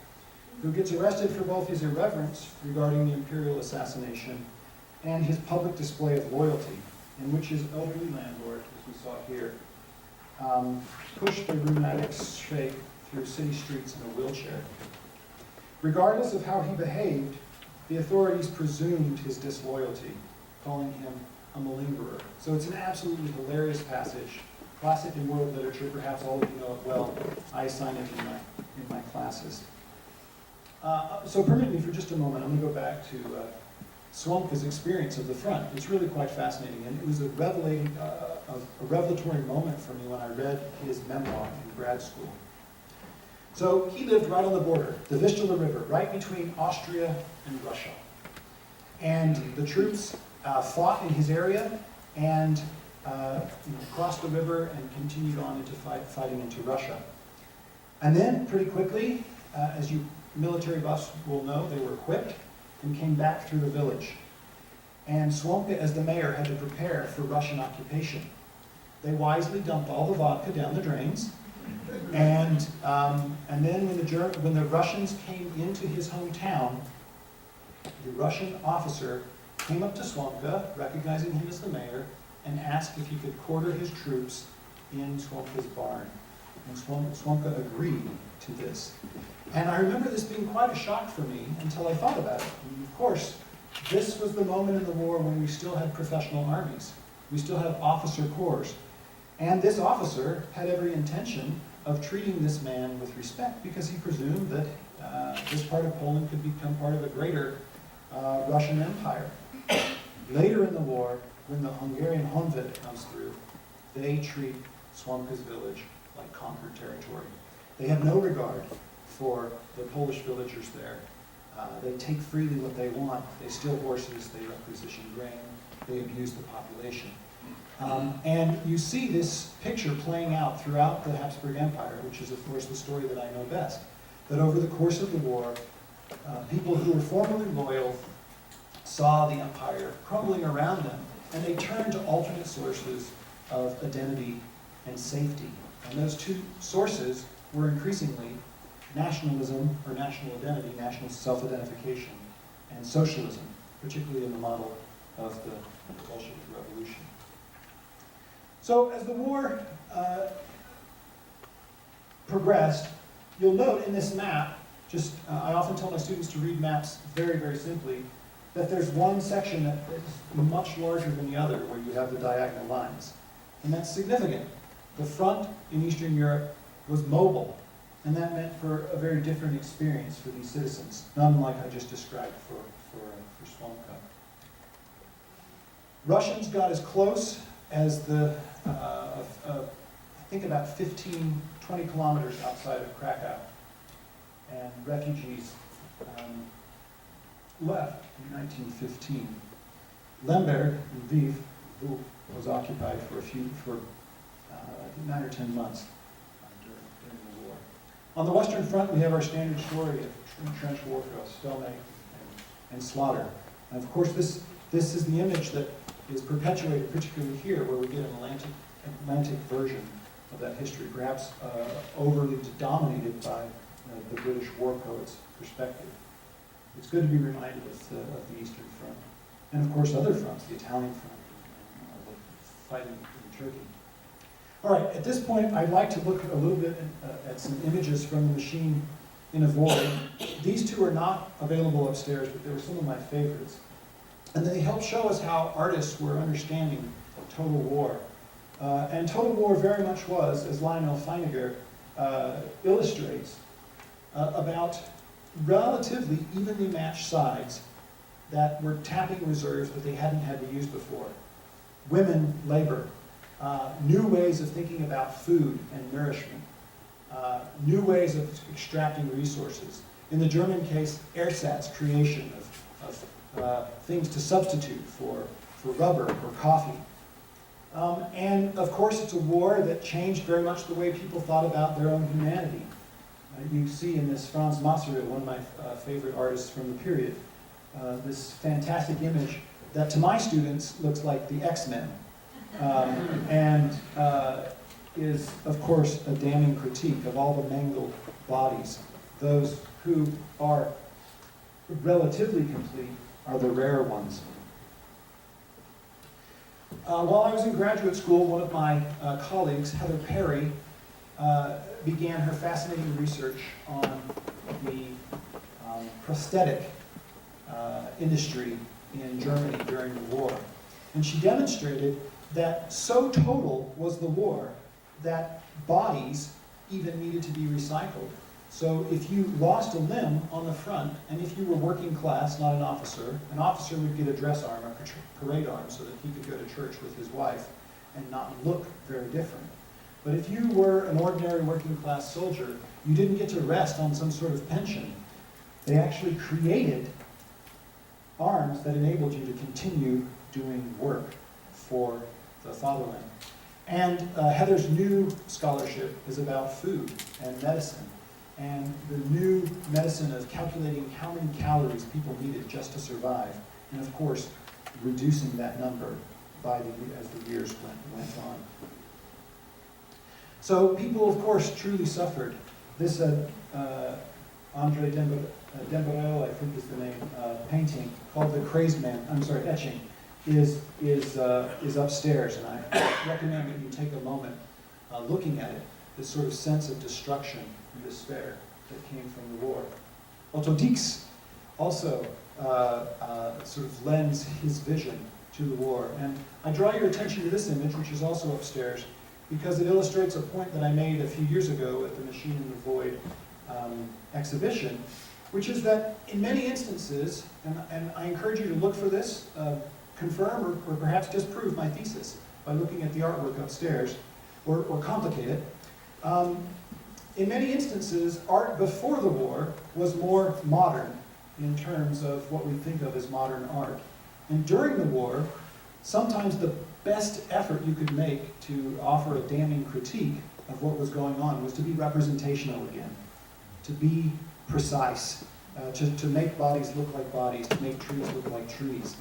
who gets arrested for both his irreverence regarding the imperial assassination and his public display of loyalty, in which his elderly landlord, as we saw here, pushed the rheumatic Schweik through city streets in a wheelchair. Regardless of how he behaved, the authorities presumed his disloyalty, calling him a malingerer. So it's an absolutely hilarious passage, classic in world literature. Perhaps all of you know it well. I assign it in my classes. So permit me for just a moment. I'm going to go back to Swamka's experience of the front. It's really quite fascinating, and it was a revelatory moment for me when I read his memoir in grad school. So he lived right on the border, the Vistula River, right between Austria and Russia. And the troops fought in his area and crossed the river and continued on into fighting into Russia. And then, pretty quickly, as you military buffs will know, they were equipped and came back through the village. And Swamka, as the mayor, had to prepare for Russian occupation. They wisely dumped all the vodka down the drains. And then when the Russians came into his hometown, the Russian officer came up to Swamka, recognizing him as the mayor, and asked if he could quarter his troops in Swamka's barn. And Swamka agreed to this. And I remember this being quite a shock for me until I thought about it. And of course, this was the moment in the war when we still had professional armies. We still had officer corps. And this officer had every intention of treating this man with respect because he presumed that this part of Poland could become part of a greater Russian empire. Later in the war, when the Hungarian Honved comes through, they treat Swamka's village like conquered territory. They have no regard for the Polish villagers there. They take freely what they want. They steal horses, they requisition grain, they abuse the population. And you see this picture playing out throughout the Habsburg Empire, which is, of course, the story that I know best. That over the course of the war, people who were formerly loyal saw the empire crumbling around them, and they turned to alternate sources of identity and safety. And those two sources were increasingly nationalism, or national identity, national self-identification, and socialism, particularly in the model of the Bolshevik Revolution. So as the war progressed, you'll note in this map, I often tell my students to read maps very, very simply, that there's one section that is much larger than the other, where you have the diagonal lines. And that's significant. The front in Eastern Europe was mobile, and that meant for a very different experience for these citizens, not unlike I just described for Swamka. Russians got as close as I think about 15, 20 kilometers outside of Krakow, and refugees left in 1915. Lemberg, Lviv, was occupied for I think 9 or 10 months during the war. On the Western Front, we have our standard story of trench warfare, stalemate and slaughter. And of course, this This is the image that is perpetuated, particularly here, where we get an Atlantic version of that history, perhaps overly dominated by the British war poet's perspective. It's good to be reminded of the Eastern Front, and of course other fronts, the Italian front, the fighting in Turkey. All right, at this point, I'd like to look a little bit at some images from the machine in a void. These two are not available upstairs, but they were some of my favorites. And they help show us how artists were understanding total war. And total war very much was, as Lionel Feiniger illustrates, about relatively evenly matched sides that were tapping reserves that they hadn't had to use before. Women, labor, new ways of thinking about food and nourishment, new ways of extracting resources. In the German case, ersatz, creation of things to substitute for rubber or coffee. And of course, it's a war that changed very much the way people thought about their own humanity. You see in this Franz Masereel, one of my favorite artists from the period, this fantastic image that to my students looks like the X-Men, and is, of course, a damning critique of all the mangled bodies. Those who are relatively complete are the rare ones. While I was in graduate school, one of my colleagues, Heather Perry, began her fascinating research on the prosthetic industry in Germany during the war. And she demonstrated that so total was the war that bodies even needed to be recycled. So if you lost a limb on the front, and if you were working class, not an officer would get a dress arm, a parade arm, so that he could go to church with his wife and not look very different. But if you were an ordinary working class soldier, you didn't get to rest on some sort of pension. They actually created arms that enabled you to continue doing work for the fatherland. And Heather's new scholarship is about food and medicine, and the new medicine of calculating how many calories people needed just to survive, and of course, reducing that number as the years went on. So people, of course, truly suffered. This Andre Dembarel, I think is the name, painting called The Crazed Man, etching, is upstairs, and I recommend that you take a moment looking at it, this sort of sense of destruction and despair that came from the war. Otto Dix also sort of lends his vision to the war. And I draw your attention to this image, which is also upstairs, because it illustrates a point that I made a few years ago at the Machine in the Void exhibition, which is that in many instances, and I encourage you to look for this, confirm or perhaps disprove my thesis by looking at the artwork upstairs, or complicate it. In many instances, art before the war was more modern in terms of what we think of as modern art. And during the war, sometimes the best effort you could make to offer a damning critique of what was going on was to be representational again, to be precise, to make bodies look like bodies, to make trees look like trees.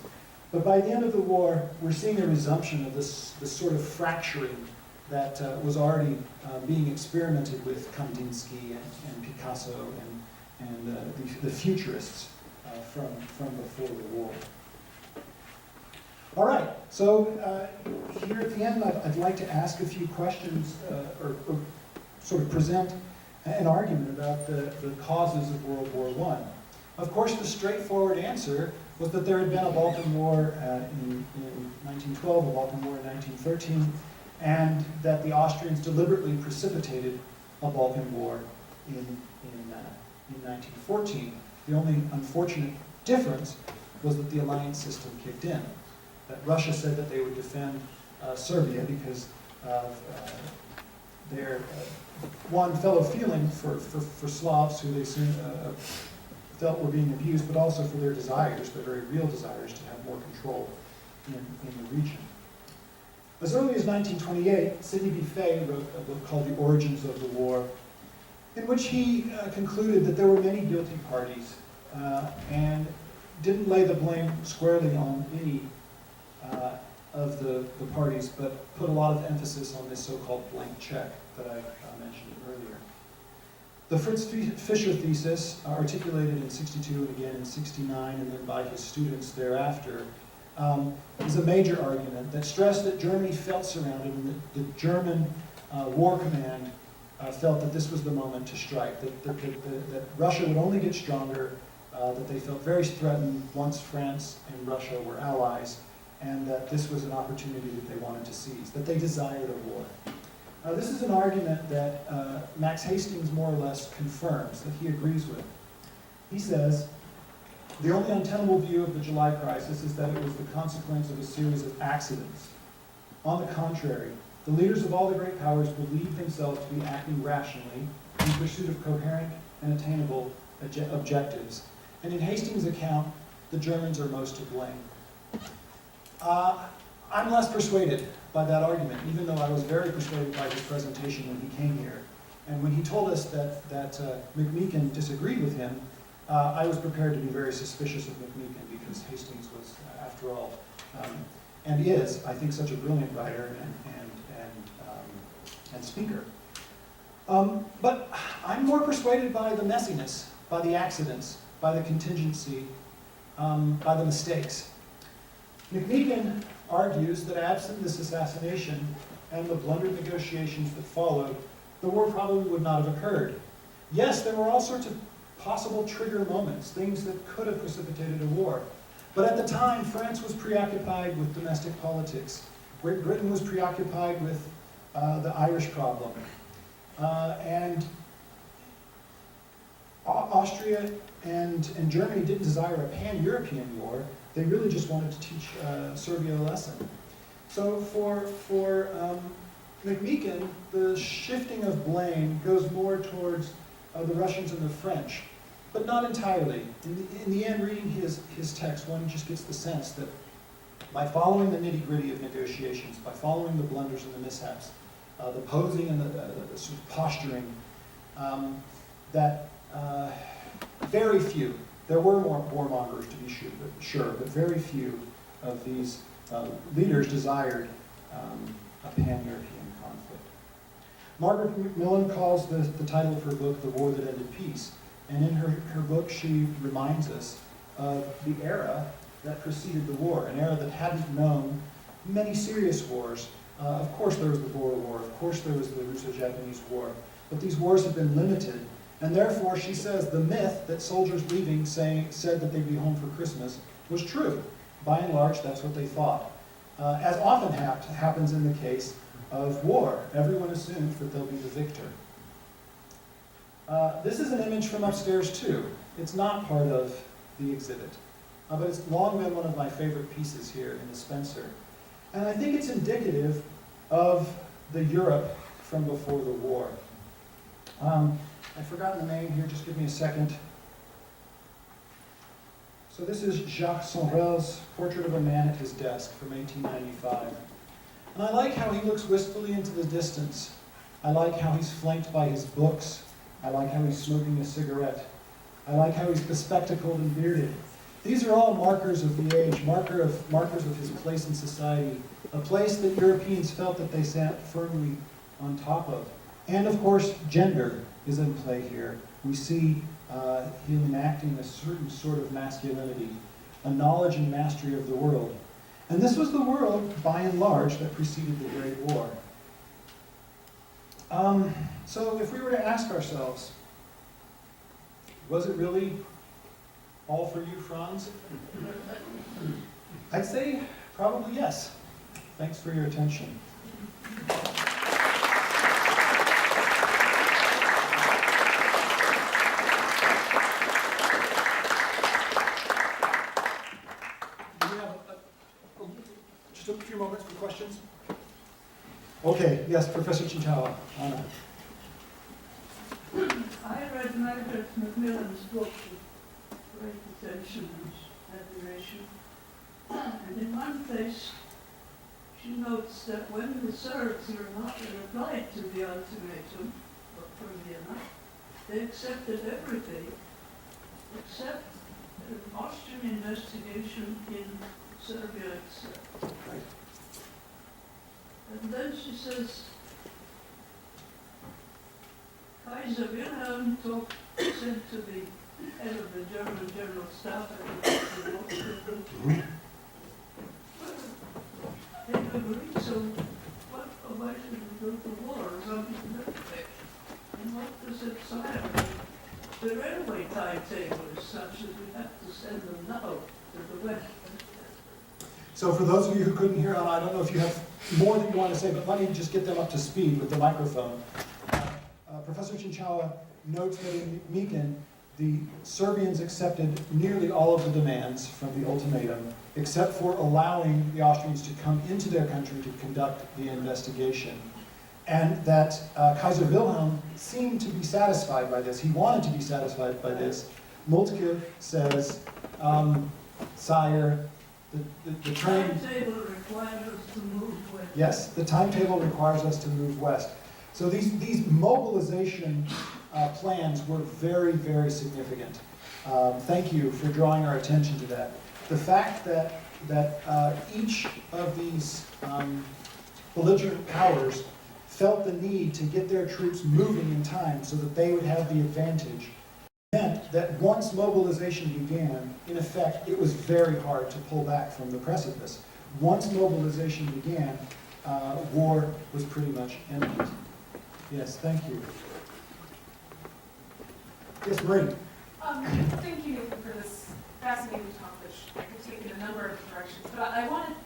But by the end of the war, we're seeing a resumption of this sort of fracturing that was already being experimented with Kandinsky and Picasso and the futurists from before the war. All right, so here at the end, I'd like to ask a few questions or sort of present an argument about the causes of World War I. Of course, the straightforward answer was that there had been a Balkan War in 1912, a Balkan War in 1913, and that the Austrians deliberately precipitated a Balkan War in 1914. The only unfortunate difference was that the alliance system kicked in. That Russia said that they would defend Serbia because of their one fellow feeling for Slavs who they soon felt were being abused, but also for their desires, their very real desires to have more control in the region. As early as 1928, Sidney B. Fay wrote a book called The Origins of the War, in which he concluded that there were many guilty parties, and didn't lay the blame squarely on any of the parties, but put a lot of emphasis on this so-called blank check that I mentioned earlier. The Fritz Fischer thesis, articulated in '62 and again in '69, and then by his students thereafter, is a major argument that stressed that Germany felt surrounded, and that the German war command felt that this was the moment to strike, that Russia would only get stronger, that they felt very threatened once France and Russia were allies, and that this was an opportunity that they wanted to seize, that they desired a war. This is an argument that Max Hastings more or less confirms, that he agrees with. He says, the only untenable view of the July crisis is that it was the consequence of a series of accidents. On the contrary, the leaders of all the great powers believed themselves to be acting rationally in pursuit of coherent and attainable objectives. And in Hastings' account, the Germans are most to blame. I'm less persuaded by that argument, even though I was very persuaded by his presentation when he came here. And when he told us that McMeekin disagreed with him, I was prepared to be very suspicious of McMeekin, because Hastings was, after all, and is, I think, such a brilliant writer and speaker. But I'm more persuaded by the messiness, by the accidents, by the contingency, by the mistakes. McMeekin argues that absent this assassination and the blundered negotiations that followed, the war probably would not have occurred. Yes, there were all sorts of possible trigger moments, things that could have precipitated a war. But at the time, France was preoccupied with domestic politics. Great Britain was preoccupied with the Irish problem. And Austria and Germany didn't desire a pan-European war. They really just wanted to teach Serbia a lesson. So for McMeekin, the shifting of blame goes more towards the Russians and the French, but not entirely. In the end, reading his text, one just gets the sense that by following the nitty-gritty of negotiations, by following the blunders and the mishaps, the posing and the sort of posturing, that very few, there were more warmongers to be sure, but very few of these leaders desired a pan-European conflict. Margaret Macmillan calls the title of her book The War That Ended Peace, and in her book she reminds us of the era that preceded the war, an era that hadn't known many serious wars. Of course there was the Boer War, of course there was the Russo-Japanese War, but these wars have been limited, and therefore, she says, the myth that soldiers leaving said that they'd be home for Christmas was true. By and large, that's what they thought. As often happens in the case of war, everyone assumes that they'll be the victor. This is an image from upstairs too. It's not part of the exhibit, but it's long been one of my favorite pieces here in the Spencer. And I think it's indicative of the Europe from before the war. I've forgotten the name here, just give me a second. So this is Jacques Sorel's Portrait of a Man at His Desk from 1895. And I like how he looks wistfully into the distance. I like how he's flanked by his books. I like how he's smoking a cigarette. I like how he's bespectacled and bearded. These are all markers of the age, markers of his place in society, a place that Europeans felt that they sat firmly on top of. And of course, gender is in play here. We see him enacting a certain sort of masculinity, a knowledge and mastery of the world. And this was the world, by and large, that preceded the Great War. So if we were to ask ourselves, was it really all for you, Franz? I'd say probably yes. Thanks for your attention. Just a few moments for questions. Okay, yes, Professor Chitawa. Anna. I read Margaret Macmillan's book with great attention and admiration. And in one place, she notes that when the Serbs replied to the ultimatum from Vienna, they accepted everything except an Austrian investigation in Serbia itself. Right. And then she says, Kaiser Wilhelm said to the head of the German General Staff, they agreed, so why should we go to war or something to that effect? And what does it say? The railway timetable is such that we have to send them now to the west. So for those of you who couldn't hear, I don't know if you have more that you want to say, but let me just get them up to speed with the microphone. Professor Chinchawa notes that in Mikin, the Serbians accepted nearly all of the demands from the ultimatum, except for allowing the Austrians to come into their country to conduct the investigation. And that Kaiser Wilhelm seemed to be satisfied by this. He wanted to be satisfied by this. Moltke says, sire, the train... The timetable requires us to move west. Yes, the timetable requires us to move west. So these mobilization plans were very, very significant. Thank you for drawing our attention to that. The fact that each of these belligerent powers felt the need to get their troops moving in time so that they would have the advantage meant that once mobilization began, in effect, it was very hard to pull back from the precipice. Once mobilization began, war was pretty much imminent. Yes, thank you. Yes, Marie. Thank you for this fascinating talk, which I could take in a number of directions. But I wanted,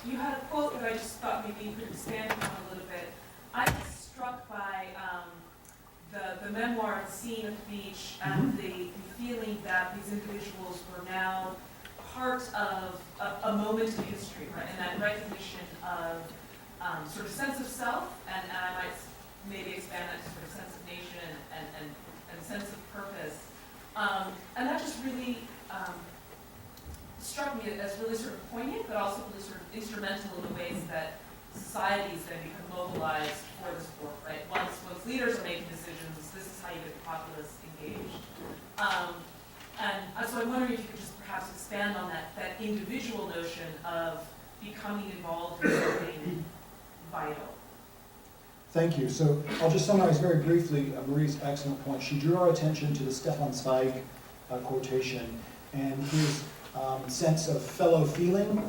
you had a quote that I just thought maybe you could expand upon a little bit. I was struck by the memoir, The Scene at the Beach, and the feeling that these individuals were now part of a moment in history, right? And that recognition of sort of sense of self, and I might maybe expand that to sort of sense of nation and sense of purpose. And that just really struck me as really sort of poignant, but also really sort of instrumental in the ways that societies then become mobilized for this work, right? Once leaders are making decisions, this is how you get the populace engaged. And so I'm wondering if you could just perhaps expand on that individual notion of becoming involved in something vital. Thank you. So I'll just summarize very briefly Marie's excellent point. She drew our attention to the Stefan Zweig quotation and his sense of fellow feeling,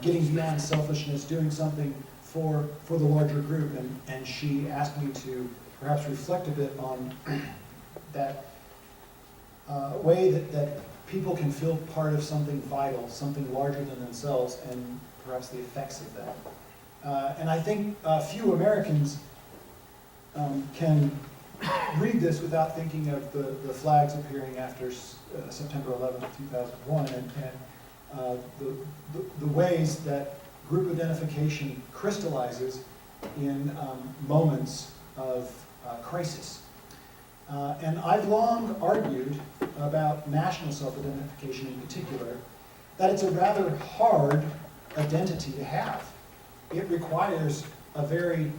getting beyond selfishness, doing something for the larger group. And she asked me to perhaps reflect a bit on that way that people can feel part of something vital, something larger than themselves, and perhaps the effects of that. And I think few Americans can read this without thinking of the flags appearing after September 11th, 2001, and the ways that group identification crystallizes in moments of crisis. And I've long argued about national self-identification in particular, that it's a rather hard identity to have. It requires a very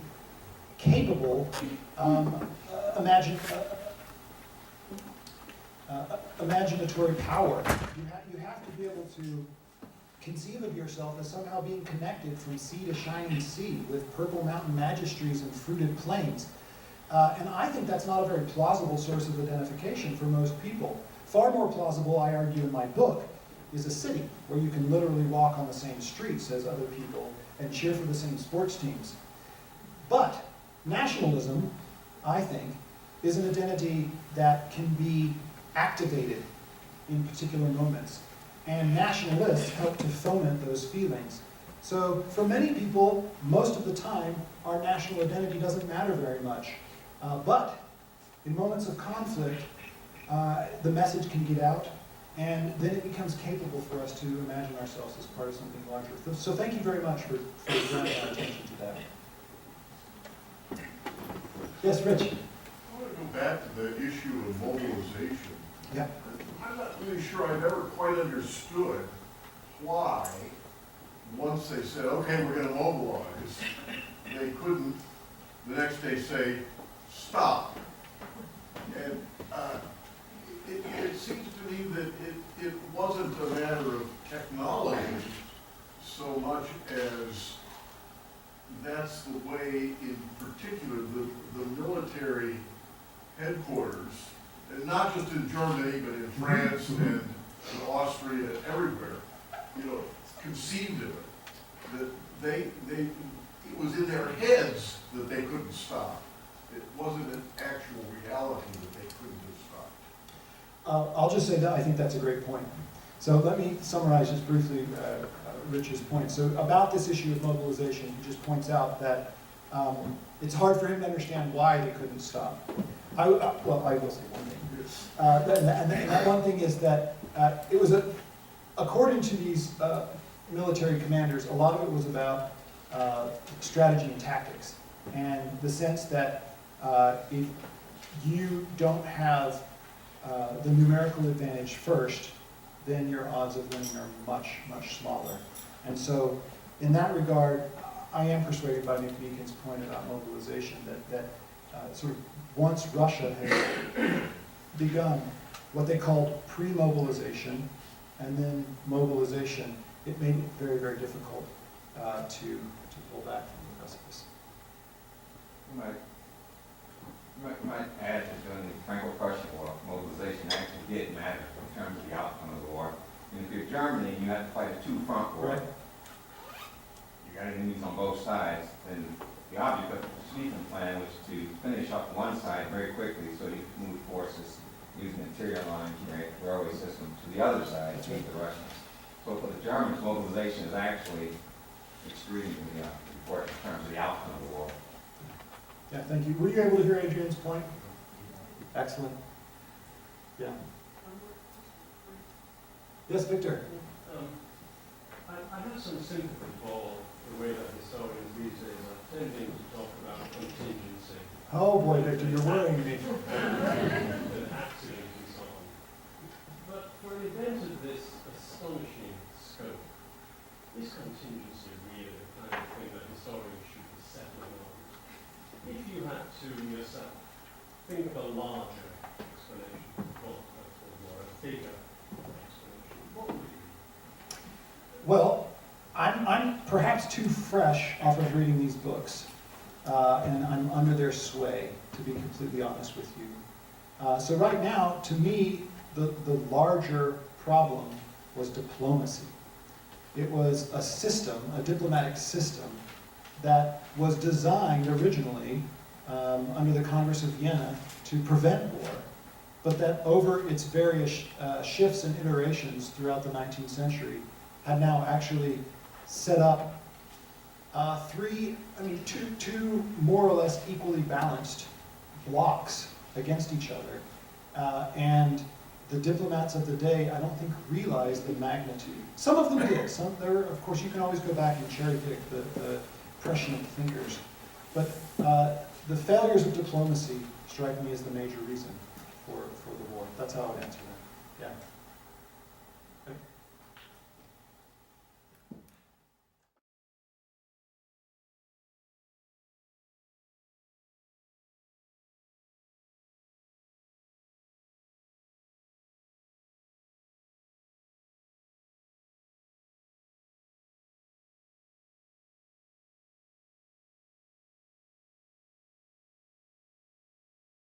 capable imaginatory power. You have to be able to conceive of yourself as somehow being connected from sea to shining sea with purple mountain magistries and fruited plains. And I think that's not a very plausible source of identification for most people. Far more plausible, I argue in my book, is a city where you can literally walk on the same streets as other people and cheer for the same sports teams. But nationalism, I think, is an identity that can be activated in particular moments. And nationalists help to foment those feelings. So for many people, most of the time, our national identity doesn't matter very much. But in moments of conflict, the message can get out, and then it becomes capable for us to imagine ourselves as part of something larger. So thank you very much for drawing our attention to that. Yes, Rich? I want to go back to the issue of mobilization. Yeah. I'm not really sure I've ever quite understood why, once they said, okay, we're going to mobilize, they couldn't the next day say, stop. And it seems to me that leaders, and not just in Germany, but in France and in Austria, everywhere, you know, conceived of it. That it was in their heads that they couldn't stop. It wasn't an actual reality that they couldn't have stopped. I'll just say that I think that's a great point. So let me summarize just briefly Rich's point. So about this issue of mobilization, he just points out that it's hard for him to understand why they couldn't stop. I will say one thing. And that one thing is that it was, according to these military commanders, a lot of it was about strategy and tactics, and the sense that if you don't have the numerical advantage first, then your odds of winning are much, much smaller. And so, in that regard, I am persuaded by McMeekin's point about mobilization, that sort of once Russia had begun what they called pre-mobilization and then mobilization, it made it very, very difficult to pull back from the precipice. You might add that during the Franco-Prussian War, mobilization actually did matter in terms of the outcome of the war. And if you're Germany and you have to fight a two-front war, Right. you got enemies on both sides, then the object of the Schlieffen Plan was to finish up one side very quickly so you could move forces using interior lines, railway system to the other side to meet the Russians. So for the Germans, mobilization is actually extremely important in terms of the outcome of the war. Yeah, thank you. Were you able to hear Adrian's point? Excellent. Yeah. Yes, Victor? I have some sympathy for the way that historians these days are tending to talk about contingency. Oh boy, Victor, you're worrying me. And accident and so on. But for an event of this astonishing scope, is contingency really the kind of thing that historians should be settling on? If you had to yourself think of a larger explanation for the war, a bigger explanation, what would it be? Well, I'm perhaps too fresh off of reading these books, and I'm under their sway, to be completely honest with you. So right now, to me, the larger problem was diplomacy. It was a system, a diplomatic system, that was designed originally under the Congress of Vienna to prevent war, but that over its various shifts and iterations throughout the 19th century had now actually set up two more or less equally balanced blocks against each other. And the diplomats of the day, I don't think, realized the magnitude. Some of them did. Of course, you can always go back and cherry pick the prescient thinkers. But the failures of diplomacy strike me as the major reason for the war. That's how I would answer that. Yeah.